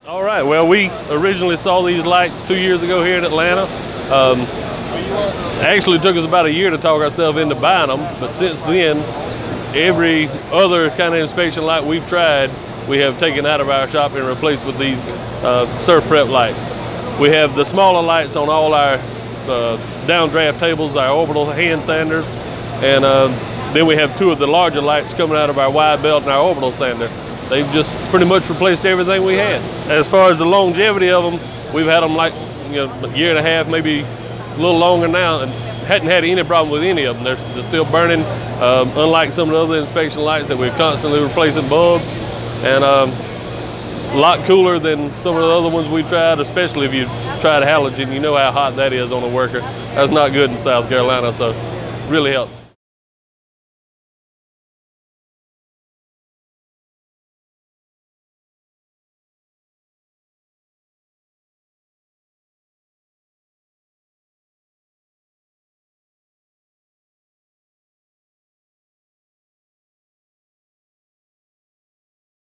All right, well, we originally saw these lights 2 years ago here in Atlanta. Actually took us about a year to talk ourselves into buying them, but since then, every other kind of inspection light we've tried, we have taken out of our shop and replaced with these SurfPrep lights. We have the smaller lights on all our downdraft tables, our orbital hand sanders, and then we have two of the larger lights coming out of our wide belt and our orbital sander. They've just pretty much replaced everything we had. As far as the longevity of them, we've had them like a year and a half, maybe a little longer now, and hadn't had any problem with any of them. They're still burning, unlike some of the other inspection lights that we're constantly replacing bulbs, and a lot cooler than some of the other ones we tried, especially if you tried halogen. You know how hot that is on a worker. That's not good in South Carolina, so it really helps.